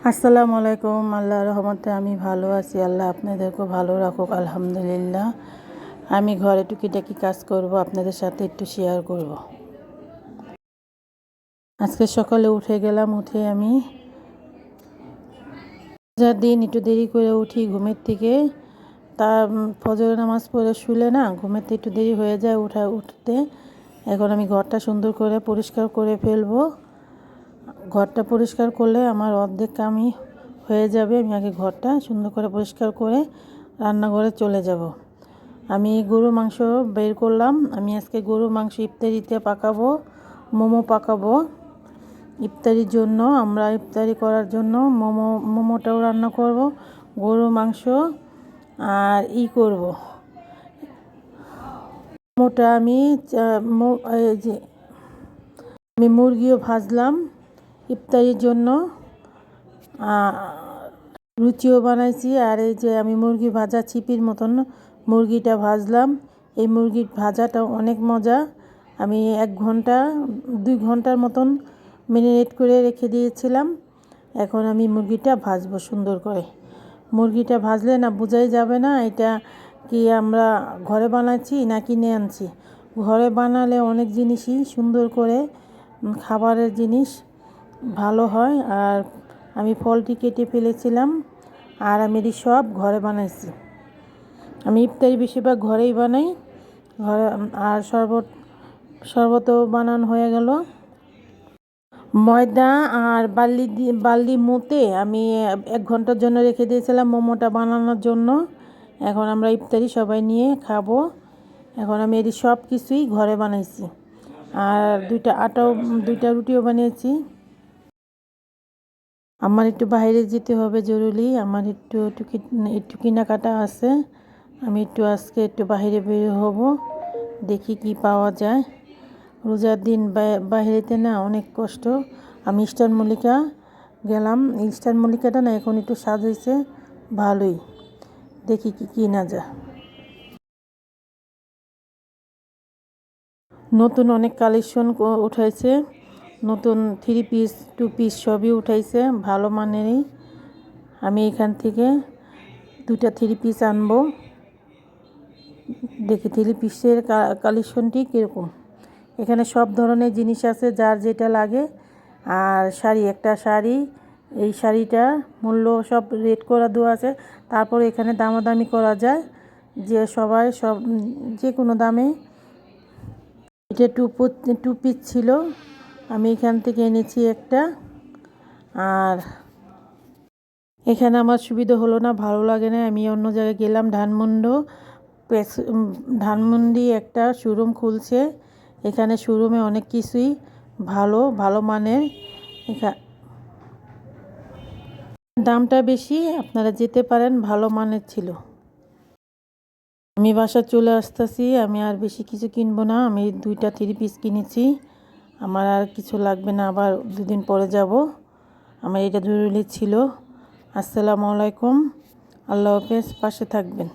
আসসালামু আলাইকুম। আল্লাহর রহমতে আমি ভালো আছি। আল্লাহ আপনাদেরকেও ভালো রাখুক, আলহামদুলিল্লাহ। আমি ঘরে টুকিটাকি কাজ করব, আপনাদের সাথে একটু শেয়ার করব। আজকে সকালে উঠে গেলাম, উঠে আমি যার দিন একটু দেরি করে উঠি ঘুমের থেকে। তা ফজর নামাজ পড়ে শুলে না, ঘুমের থেকে একটু দেরি হয়ে যায় উঠতে। এখন আমি ঘরটা সুন্দর করে পরিষ্কার করে ফেলবো। ঘরটা পরিষ্কার করলে আমার অর্ধেক কামই হয়ে যাবে। আমি আগে ঘরটা সুন্দর করে পরিষ্কার করে রান্নাঘরে চলে যাব। আমি গরু মাংস বের করলাম। আমি আজকে গরু মাংস ইফতারিতে পাকাবো, মোমো পাকাবো ইফতারির জন্য। আমরা ইফতারি করার জন্য মোমোটাও রান্না করব, গরু মাংস আর করব মোমোটা। আমি মুরগিও ভাজলাম ইফতারির জন্য, লুচিও বানাইছি। আর এই যে আমি মুরগি ভাজা চিপির মতন মুরগিটা ভাজলাম। এই মুরগির ভাজাটা অনেক মজা। আমি 2 ঘন্টার মতন ম্যারিনেট করে রেখে দিয়েছিলাম। এখন আমি মুরগিটা ভাজবো সুন্দর করে। মুরগিটা ভাজলে না বোঝাই যাবে না এটা কি আমরা ঘরে বানাচ্ছি না কিনে আনছি। ঘরে বানালে অনেক জিনিসই সুন্দর করে খাবারের জিনিস ভালো হয়। আর আমি ফলটি কেটে ফেলেছিলাম, আর আমি এটি সব ঘরে বানাইছি। আমি ইফতারি বেশিরভাগ ঘরেই বানাই, ঘরে। আর শরবতও বানানো হয়ে গেল। ময়দা আর বার্লি মুতে আমি 1 ঘন্টার জন্য রেখে দিয়েছিলাম মোমোটা বানানোর জন্য। এখন আমরা ইফতারি সবাই নিয়ে খাবো। এখন আমি এটি সব কিছুই ঘরে বানাইছি। আর 2টা রুটিও বানিয়েছি। আমার একটু বাইরে যেতে হবে জরুরি, আমার একটু কেনাকাটা আছে। আমি আজকে একটু বাইরে বের হব, দেখি কি পাওয়া যায়। রোজার দিন বাইরেতে না অনেক কষ্ট। আমি ইস্টার্ন মল্লিকা গেলাম। ইস্টার্ন মল্লিকাটা না এখন একটু সাজাইছে ভালোই, দেখি কি কিনা যায়। নতুন অনেক কালেকশন উঠাইছে, নতুন 3 পিস 2 পিস সবই উঠাইছে ভালো মানেরই। আমি এখান থেকে 2টা 3 পিস আনবো, দেখি 3 পিসের কালেকশনটি কীরকম। এখানে সব ধরনের জিনিস আছে, যার যেটা লাগে। আর একটা শাড়ি, এই শাড়িটা মূল্য সব রেট করা দেওয়া আছে। তারপর এখানে দামাদামি করা যায়, যে সবাই যে কোনো দামে। এটা 2 পিস ছিল, আমি এখান থেকে এনেছি একটা। আর এখানে আমার সুবিধা হলো না, ভালো লাগে না, আমি অন্য জায়গায় গেলাম। ধানমন্ডি একটা শোরুম খুলছে। এখানে শোরুমে অনেক কিছুই ভালো মানের। দামটা বেশি, আপনারা যেতে পারেন, ভালো মানের ছিল। আমি বাসা চলে আসতেছি, আমি আর বেশি কিছু কিনবো না। আমি 2টা 3 পিস কিনেছি, আমার আর কিছু লাগবে না। আবার 2 দিন পরে যাব, আমার এটা জরুরি ছিল। আসসালামু আলাইকুম, আল্লাহ হাফেজ, পাশে থাকবেন।